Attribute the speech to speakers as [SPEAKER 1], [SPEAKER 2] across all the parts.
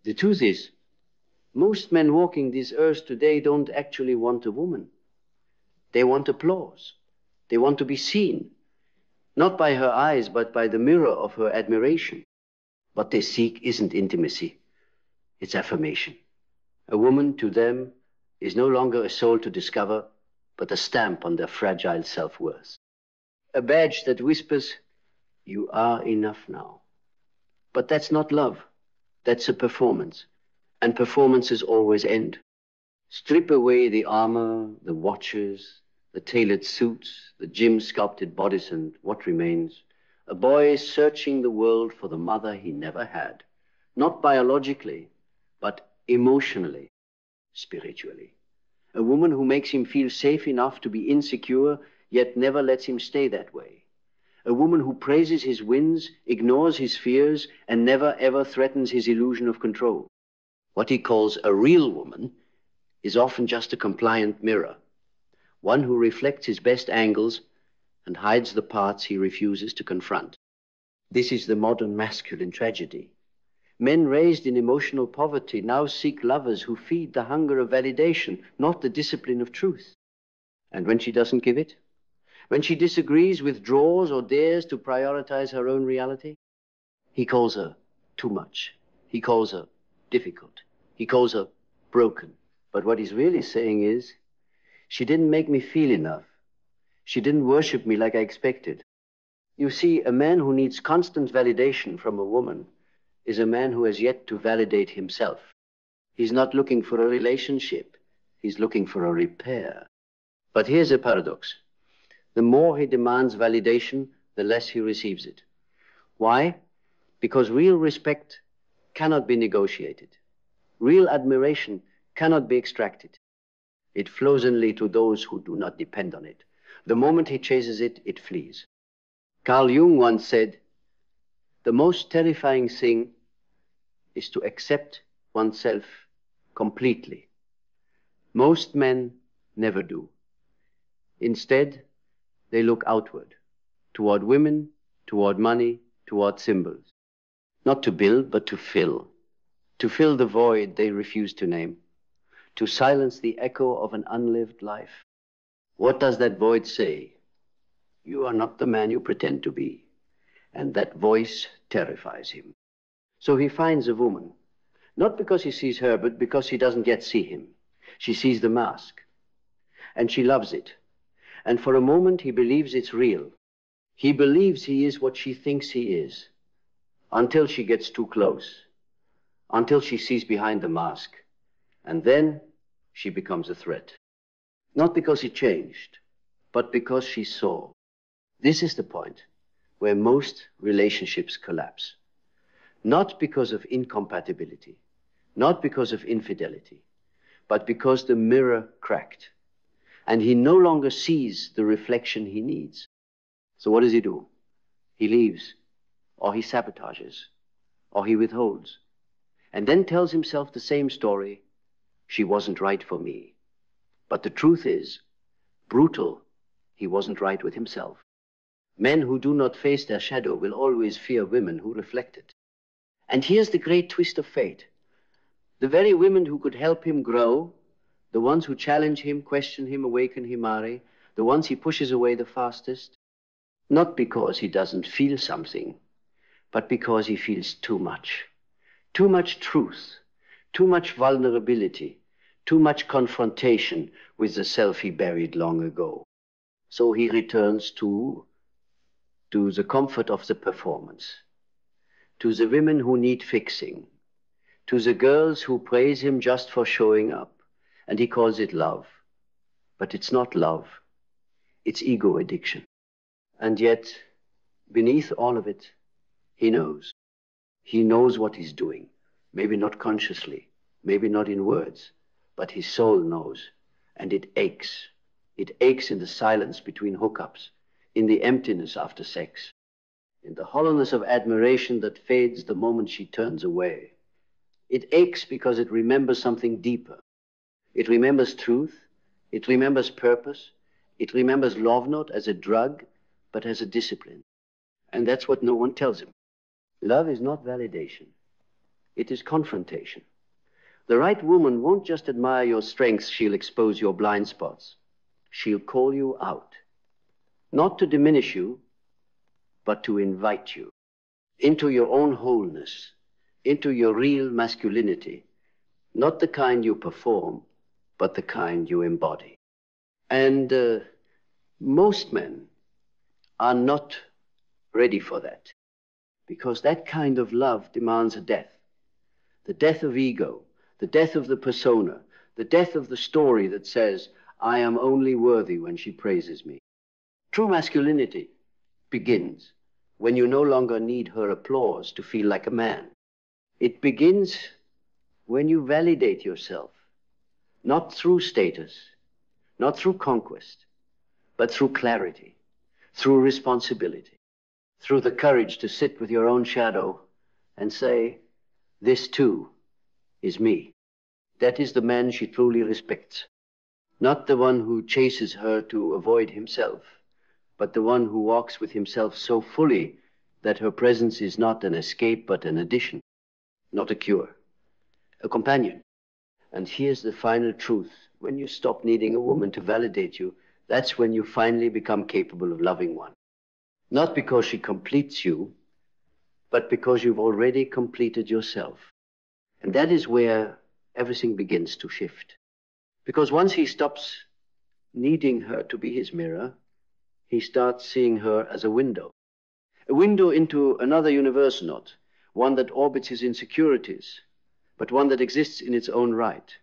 [SPEAKER 1] The truth is, most men walking this earth today don't actually want a woman. They want applause. They want to be seen, not by her eyes, but by the mirror of her admiration. What they seek isn't intimacy, it's affirmation. A woman, to them, is no longer a soul to discover, but a stamp on their fragile self-worth. A badge that whispers, "You are enough now." But that's not love. That's a performance. And performances always end. Strip away the armor, the watches, the tailored suits, the gym-sculpted bodies, and what remains? A boy searching the world for the mother he never had. Not biologically, but emotionally, spiritually. A woman who makes him feel safe enough to be insecure, yet never lets him stay that way. A woman who praises his wins, ignores his fears, and never ever threatens his illusion of control. What he calls a real woman is often just a compliant mirror, one who reflects his best angles and hides the parts he refuses to confront. This is the modern masculine tragedy. Men raised in emotional poverty now seek lovers who feed the hunger of validation, not the discipline of truth. And when she doesn't give it, when she disagrees, withdraws, or dares to prioritize her own reality, he calls her too much. He calls her difficult. He calls her broken. But what he's really saying is, she didn't make me feel enough. She didn't worship me like I expected. You see, a man who needs constant validation from a woman is a man who has yet to validate himself. He's not looking for a relationship. He's looking for a repair. But here's a paradox. The more he demands validation, the less he receives it. Why? Because real respect cannot be negotiated. Real admiration cannot be extracted. It flows only to those who do not depend on it. The moment he chases it, it flees. Carl Jung once said, "The most terrifying thing is to accept oneself completely." Most men never do. Instead, they look outward, toward women, toward money, toward symbols. Not to build, but to fill the void they refuse to name, to silence the echo of an unlived life. What does that void say? You are not the man you pretend to be. And that voice terrifies him. So he finds a woman, not because he sees her, but because she doesn't yet see him. She sees the mask, and she loves it. And for a moment, he believes it's real. He believes he is what she thinks he is, until she gets too close, until she sees behind the mask. And then she becomes a threat. Not because he changed, but because she saw. This is the point where most relationships collapse. Not because of incompatibility, not because of infidelity, but because the mirror cracked. And he no longer sees the reflection he needs. So what does he do? He leaves, or he sabotages, or he withholds, and then tells himself the same story. She wasn't right for me. But the truth is, brutal, he wasn't right with himself. Men who do not face their shadow will always fear women who reflect it. And here's the great twist of fate. The very women who could help him grow, the ones who challenge him, question him, awaken him, marry, the ones he pushes away the fastest, not because he doesn't feel something, but because he feels too much. Too much truth, too much vulnerability, too much confrontation with the self he buried long ago. So he returns to the comfort of the performance, to the women who need fixing, to the girls who praise him just for showing up. And he calls it love. But it's not love. It's ego addiction. And yet, beneath all of it, he knows. He knows what he's doing. Maybe not consciously, maybe not in words, but his soul knows. And it aches. It aches in the silence between hookups, in the emptiness after sex, in the hollowness of admiration that fades the moment she turns away. It aches because it remembers something deeper. It remembers truth. It remembers purpose. It remembers love not as a drug, but as a discipline. And that's what no one tells him. Love is not validation. It is confrontation. The right woman won't just admire your strengths, she'll expose your blind spots. She'll call you out, not to diminish you, but to invite you into your own wholeness, into your real masculinity, not the kind you perform, but the kind you embody. And most men are not ready for that, because that kind of love demands a death. The death of ego, the death of the persona, the death of the story that says, I am only worthy when she praises me. True masculinity begins when you no longer need her applause to feel like a man. It begins when you validate yourself, not through status, not through conquest, but through clarity, through responsibility, through the courage to sit with your own shadow and say, this too is me. That is the man she truly respects. Not the one who chases her to avoid himself, but the one who walks with himself so fully that her presence is not an escape, but an addition, not a cure, a companion. And here's the final truth. When you stop needing a woman to validate you, that's when you finally become capable of loving one. Not because she completes you, but because you've already completed yourself. And that is where everything begins to shift. Because once he stops needing her to be his mirror, he starts seeing her as a window into another universe, not one that orbits his insecurities, but one that exists in its own right.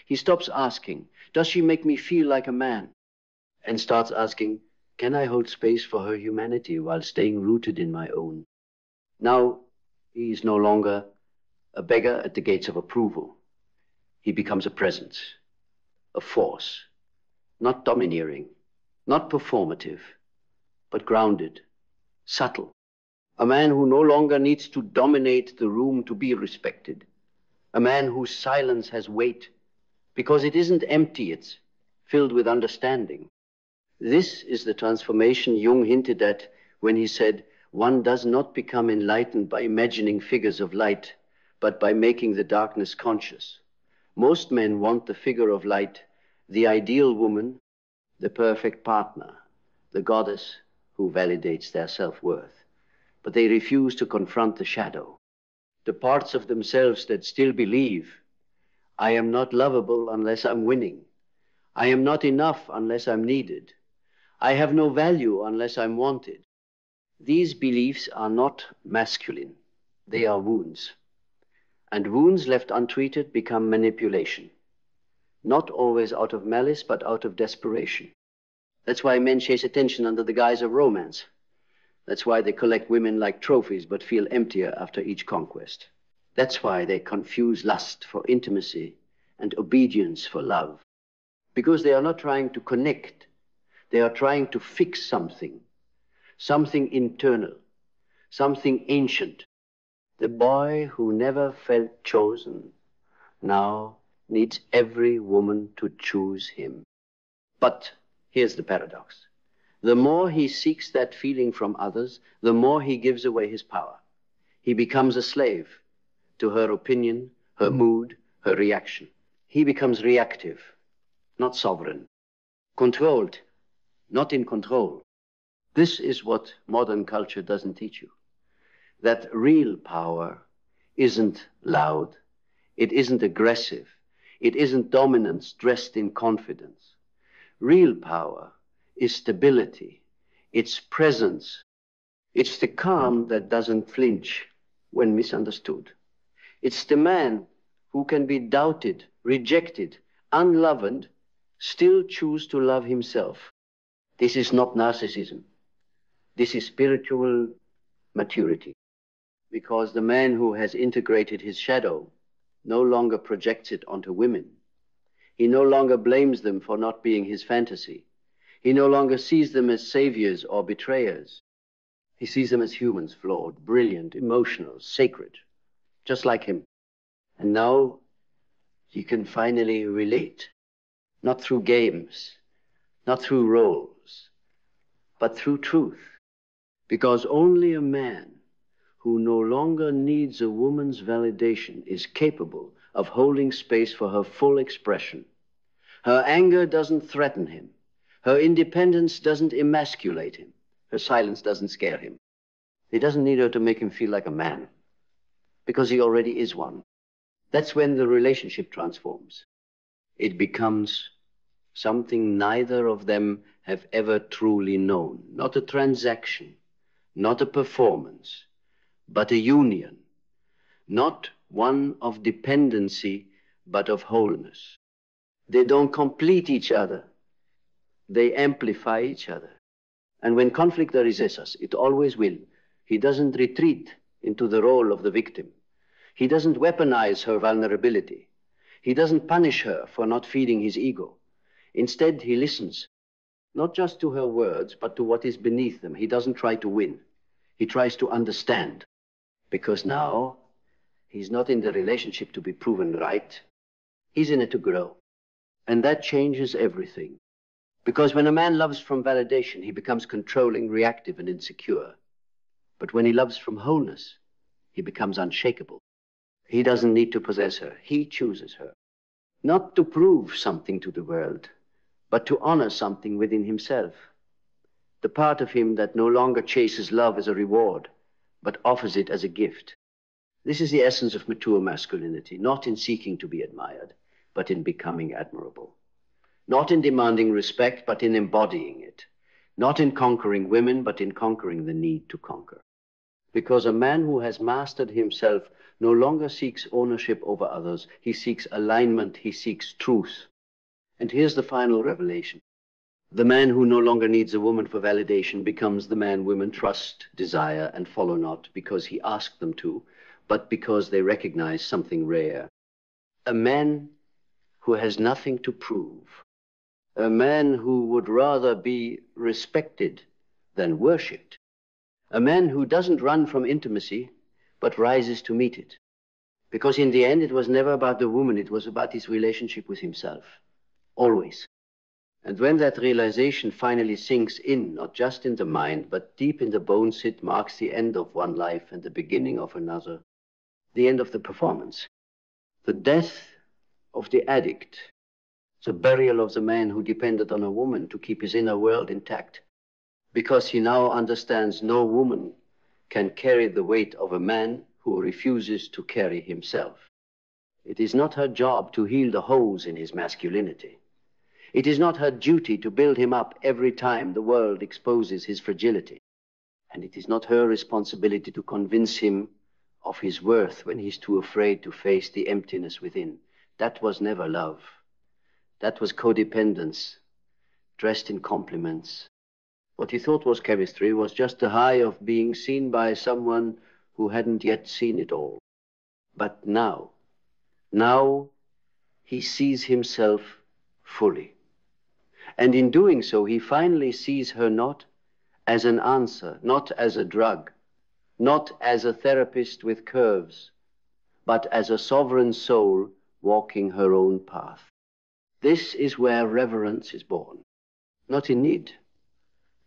[SPEAKER 1] He stops asking, does she make me feel like a man? And starts asking, can I hold space for her humanity while staying rooted in my own? Now, he is no longer a beggar at the gates of approval. He becomes a presence, a force, not domineering, not performative, but grounded, subtle. A man who no longer needs to dominate the room to be respected. A man whose silence has weight, because it isn't empty, it's filled with understanding. This is the transformation Jung hinted at when he said, one does not become enlightened by imagining figures of light, but by making the darkness conscious. Most men want the figure of light, the ideal woman, the perfect partner, the goddess who validates their self-worth. But they refuse to confront the shadow, the parts of themselves that still believe, I am not lovable unless I'm winning. I am not enough unless I'm needed. I have no value unless I'm wanted. These beliefs are not masculine. They are wounds. And wounds left untreated become manipulation. Not always out of malice, but out of desperation. That's why men chase attention under the guise of romance. That's why they collect women like trophies, but feel emptier after each conquest. That's why they confuse lust for intimacy and obedience for love. Because they are not trying to connect. They are trying to fix something internal, something ancient. The boy who never felt chosen now needs every woman to choose him. But here's the paradox. The more he seeks that feeling from others, the more he gives away his power. He becomes a slave to her opinion, her mood, her reaction. He becomes reactive, not sovereign. Controlled, not in control. This is what modern culture doesn't teach you. That real power isn't loud, it isn't aggressive, it isn't dominance dressed in confidence. Real power is stability, it's presence, it's the calm that doesn't flinch when misunderstood. It's the man who can be doubted, rejected, unloved, still choose to love himself. This is not narcissism. This is spiritual maturity. Because the man who has integrated his shadow no longer projects it onto women. He no longer blames them for not being his fantasy. He no longer sees them as saviors or betrayers. He sees them as humans, flawed, brilliant, emotional, sacred, just like him. And now he can finally relate, not through games, not through roles, but through truth. Because only a man who no longer needs a woman's validation is capable of holding space for her full expression. Her anger doesn't threaten him. Her independence doesn't emasculate him. Her silence doesn't scare him. He doesn't need her to make him feel like a man, because he already is one. That's when the relationship transforms. It becomes something neither of them have ever truly known. Not a transaction, not a performance, but a union. Not one of dependency, but of wholeness. They don't complete each other. They amplify each other. And when conflict arises us, it always will. He doesn't retreat into the role of the victim. He doesn't weaponize her vulnerability. He doesn't punish her for not feeding his ego. Instead, he listens, not just to her words, but to what is beneath them. He doesn't try to win. He tries to understand. Because now, he's not in the relationship to be proven right. He's in it to grow. And that changes everything. Because when a man loves from validation, he becomes controlling, reactive, and insecure. But when he loves from wholeness, he becomes unshakable. He doesn't need to possess her. He chooses her. Not to prove something to the world, but to honor something within himself. The part of him that no longer chases love as a reward, but offers it as a gift. This is the essence of mature masculinity, not in seeking to be admired, but in becoming admirable. Not in demanding respect, but in embodying it. Not in conquering women, but in conquering the need to conquer. Because a man who has mastered himself no longer seeks ownership over others. He seeks alignment. He seeks truth. And here's the final revelation. The man who no longer needs a woman for validation becomes the man women trust, desire, and follow not because he asked them to, but because they recognize something rare. A man who has nothing to prove. A man who would rather be respected than worshipped. A man who doesn't run from intimacy, but rises to meet it. Because in the end, it was never about the woman, it was about his relationship with himself. Always. And when that realization finally sinks in, not just in the mind, but deep in the bones, it marks the end of one life and the beginning of another. The end of the performance. The death of the addict. The burial of the man who depended on a woman to keep his inner world intact. Because he now understands no woman can carry the weight of a man who refuses to carry himself. It is not her job to heal the holes in his masculinity. It is not her duty to build him up every time the world exposes his fragility. And it is not her responsibility to convince him of his worth when he's too afraid to face the emptiness within. That was never love. That was codependence, dressed in compliments. What he thought was chemistry was just the high of being seen by someone who hadn't yet seen it all. But now he sees himself fully. And in doing so, he finally sees her not as an answer, not as a drug, not as a therapist with curves, but as a sovereign soul walking her own path. This is where reverence is born, not in need,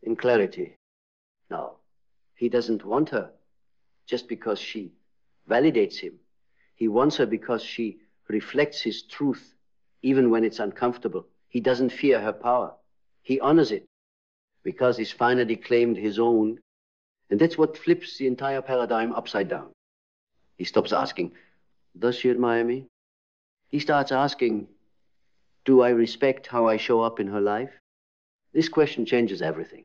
[SPEAKER 1] in clarity. Now, he doesn't want her just because she validates him. He wants her because she reflects his truth, even when it's uncomfortable. He doesn't fear her power. He honors it because he's finally claimed his own. And that's what flips the entire paradigm upside down. He stops asking, does she admire me? He starts asking, do I respect how I show up in her life? This question changes everything.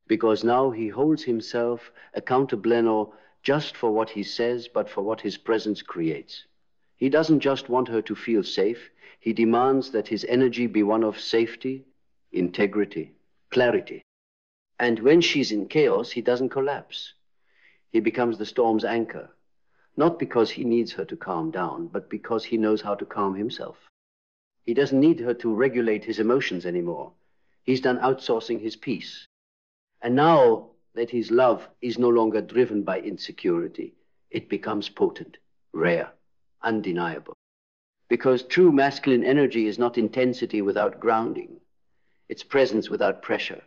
[SPEAKER 1] Because now he holds himself accountable not just for what he says, but for what his presence creates. He doesn't just want her to feel safe. He demands that his energy be one of safety, integrity, clarity. And when she's in chaos, he doesn't collapse. He becomes the storm's anchor, not because he needs her to calm down, but because he knows how to calm himself. He doesn't need her to regulate his emotions anymore. He's done outsourcing his peace. And now that his love is no longer driven by insecurity, it becomes potent, rare, undeniable. Because true masculine energy is not intensity without grounding. It's presence without pressure.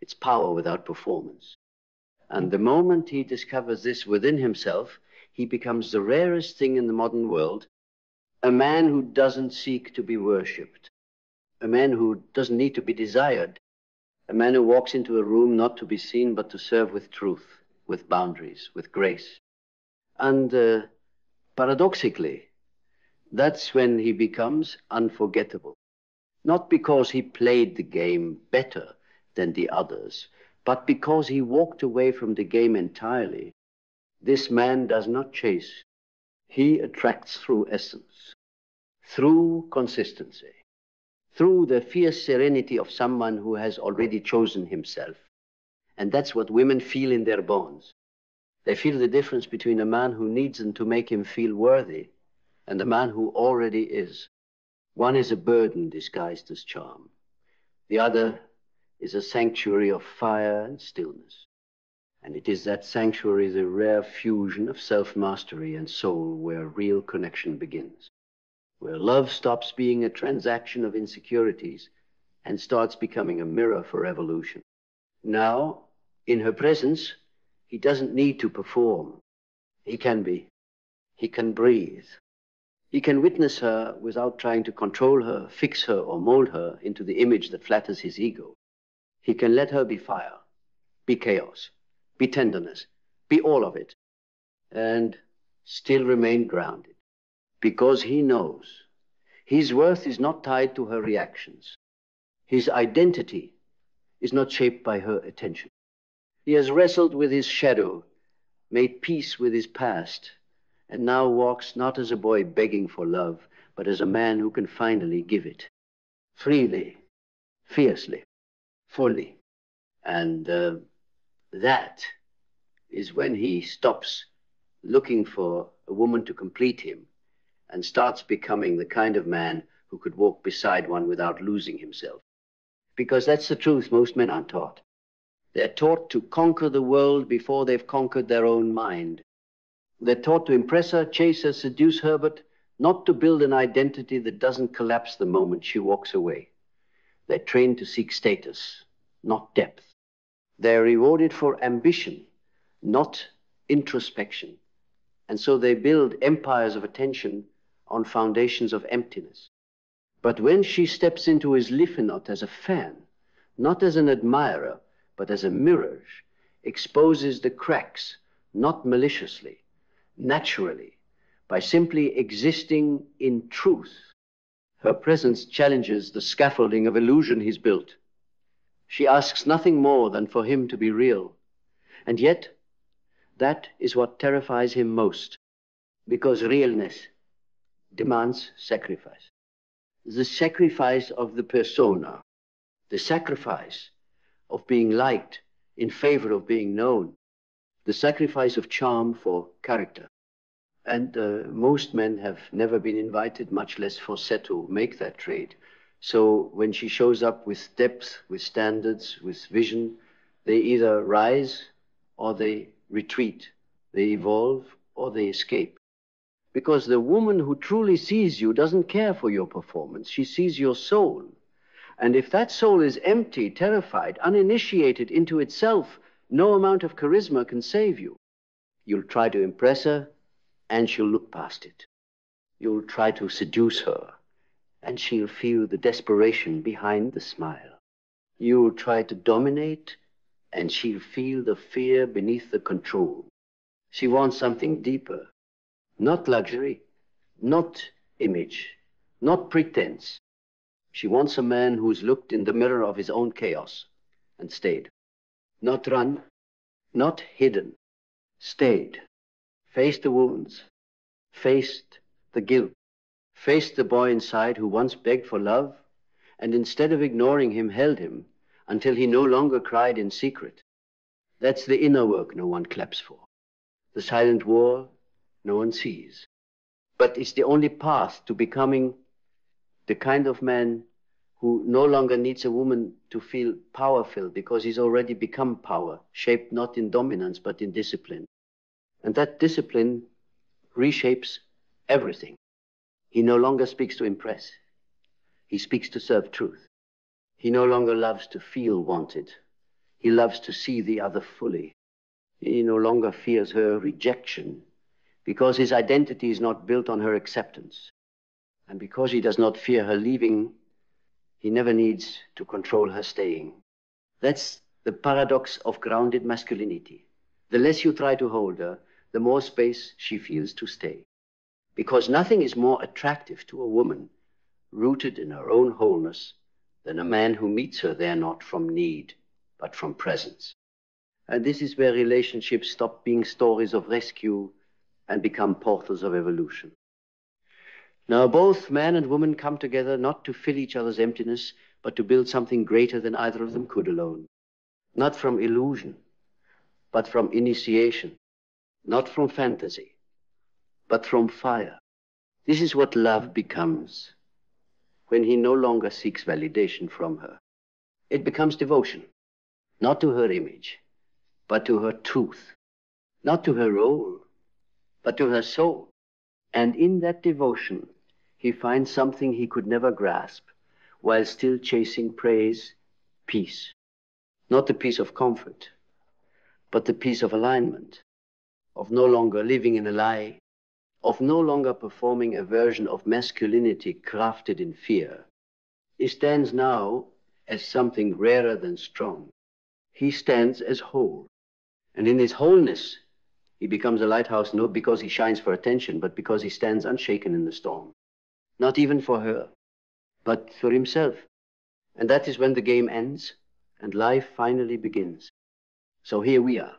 [SPEAKER 1] It's power without performance. And the moment he discovers this within himself, he becomes the rarest thing in the modern world, a man who doesn't seek to be worshipped, a man who doesn't need to be desired, a man who walks into a room not to be seen but to serve with truth, with boundaries, with grace. And paradoxically, that's when he becomes unforgettable. Not because he played the game better than the others, but because he walked away from the game entirely. This man does not chase. He attracts through essence, through consistency, through the fierce serenity of someone who has already chosen himself. And that's what women feel in their bones. They feel the difference between a man who needs them to make him feel worthy and a man who already is. One is a burden disguised as charm. The other is a sanctuary of fire and stillness. And it is that sanctuary, the rare fusion of self-mastery and soul, where real connection begins, where love stops being a transaction of insecurities and starts becoming a mirror for evolution. Now, in her presence, he doesn't need to perform. He can be. He can breathe. He can witness her without trying to control her, fix her, or mold her into the image that flatters his ego. He can let her be fire, be chaos, be tenderness, be all of it, and still remain grounded, because he knows his worth is not tied to her reactions. His identity is not shaped by her attention. He has wrestled with his shadow, made peace with his past, and now walks not as a boy begging for love, but as a man who can finally give it, freely, fiercely, fully. And that is when he stops looking for a woman to complete him and starts becoming the kind of man who could walk beside one without losing himself. Because that's the truth most men aren't taught. They're taught to conquer the world before they've conquered their own mind. They're taught to impress her, chase her, seduce her, but not to build an identity that doesn't collapse the moment she walks away. They're trained to seek status, not depth. They're rewarded for ambition, not introspection. And so they build empires of attention on foundations of emptiness. But when she steps into his Liefenot as a fan, not as an admirer, but as a mirage, exposes the cracks, not maliciously, naturally, by simply existing in truth. Her presence challenges the scaffolding of illusion he's built. She asks nothing more than for him to be real. And yet, that is what terrifies him most, because realness demands sacrifice. The sacrifice of the persona, the sacrifice of being liked in favor of being known, the sacrifice of charm for character. And most men have never been invited, much less forced to make that trade. So when she shows up with depth, with standards, with vision, they either rise or they retreat. They evolve or they escape. Because the woman who truly sees you doesn't care for your performance. She sees your soul. And if that soul is empty, terrified, uninitiated into itself, no amount of charisma can save you. You'll try to impress her, and she'll look past it. You'll try to seduce her, and she'll feel the desperation behind the smile. You'll try to dominate, and she'll feel the fear beneath the control. She wants something deeper, not luxury, not image, not pretense. She wants a man who's looked in the mirror of his own chaos and stayed. Not run, not hidden, stayed. Faced the wounds, faced the guilt, faced the boy inside who once begged for love, and instead of ignoring him, held him until he no longer cried in secret. That's the inner work no one claps for. The silent war no one sees. But it's the only path to becoming the kind of man who no longer needs a woman to feel power-filled, because he's already become power, shaped not in dominance but in discipline. And that discipline reshapes everything. He no longer speaks to impress. He speaks to serve truth. He no longer loves to feel wanted. He loves to see the other fully. He no longer fears her rejection because his identity is not built on her acceptance. And because he does not fear her leaving, he never needs to control her staying. That's the paradox of grounded masculinity. The less you try to hold her, the more space she feels to stay. Because nothing is more attractive to a woman rooted in her own wholeness than a man who meets her there not from need, but from presence. And this is where relationships stop being stories of rescue and become portals of evolution. Now, both man and woman come together not to fill each other's emptiness, but to build something greater than either of them could alone. Not from illusion, but from initiation. Not from fantasy, but from fire. This is what love becomes when he no longer seeks validation from her. It becomes devotion, not to her image, but to her truth. Not to her role, but to her soul. And in that devotion, he finds something he could never grasp, while still chasing praise, peace. Not the peace of comfort, but the peace of alignment, of no longer living in a lie, of no longer performing a version of masculinity crafted in fear. He stands now as something rarer than strong. He stands as whole. And in his wholeness, he becomes a lighthouse not because he shines for attention, but because he stands unshaken in the storm. Not even for her, but for himself. And that is when the game ends and life finally begins. So here we are,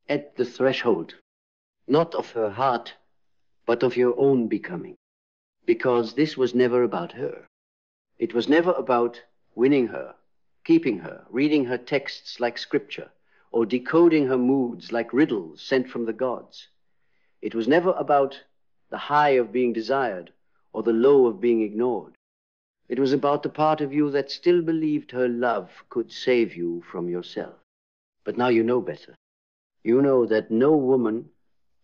[SPEAKER 1] at the threshold, not of her heart, but of your own becoming. Because this was never about her. It was never about winning her, keeping her, reading her texts like scripture, or decoding her moods like riddles sent from the gods. It was never about the high of being desired or the low of being ignored. It was about the part of you that still believed her love could save you from yourself. But now you know better. You know that no woman,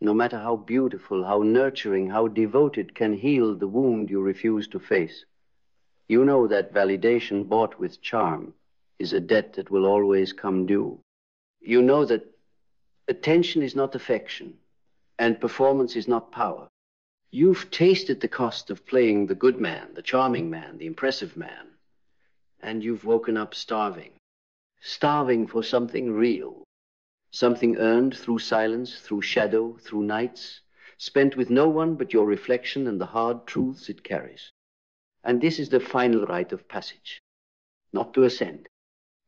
[SPEAKER 1] no matter how beautiful, how nurturing, how devoted, can heal the wound you refuse to face. You know that validation bought with charm is a debt that will always come due. You know that attention is not affection, and performance is not power. You've tasted the cost of playing the good man, the charming man, the impressive man, and you've woken up starving. Starving for something real, something earned through silence, through shadow, through nights, spent with no one but your reflection and the hard truths it carries. And this is the final rite of passage, not to ascend,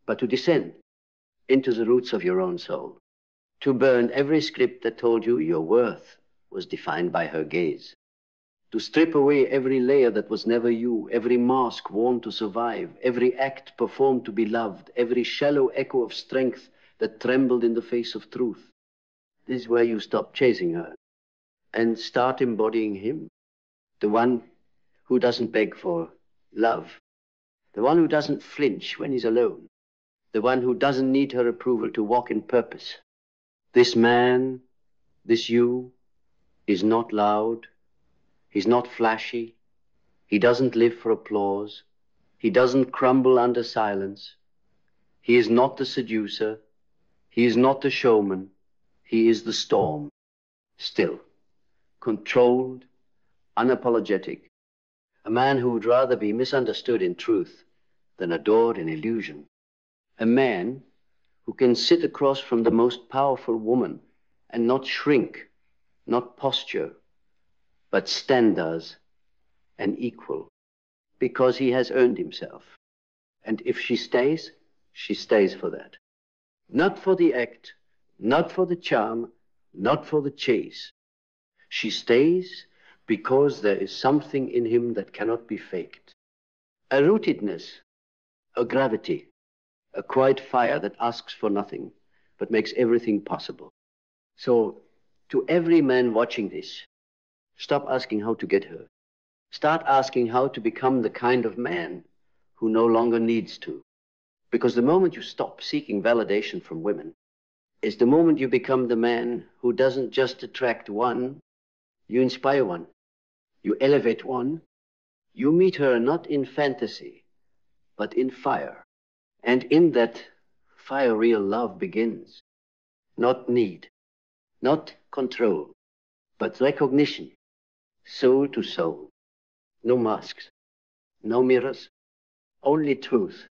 [SPEAKER 1] but to descend into the roots of your own soul, to burn every script that told you your worth was defined by her gaze, to strip away every layer that was never you, every mask worn to survive, every act performed to be loved, every shallow echo of strength that trembled in the face of truth. This is where you stop chasing her and start embodying him, the one who doesn't beg for love, the one who doesn't flinch when he's alone, the one who doesn't need her approval to walk in purpose. This man, this you, is not loud, he's not flashy, he doesn't live for applause, he doesn't crumble under silence, he is not the seducer, he is not the showman, he is the storm, still, controlled, unapologetic, a man who would rather be misunderstood in truth than adored in illusion, a man who can sit across from the most powerful woman and not shrink, not posture, but stand as an equal, because he has earned himself. And if she stays for that. Not for the act, not for the charm, not for the chase. She stays because there is something in him that cannot be faked. A rootedness, a gravity, a quiet fire that asks for nothing, but makes everything possible. So, to every man watching this, stop asking how to get her. Start asking how to become the kind of man who no longer needs to. Because the moment you stop seeking validation from women is the moment you become the man who doesn't just attract one, you inspire one, you elevate one, you meet her not in fantasy, but in fire. And in that fire, real love begins. not need, not control, but recognition, soul to soul. No masks, no mirrors, only truth.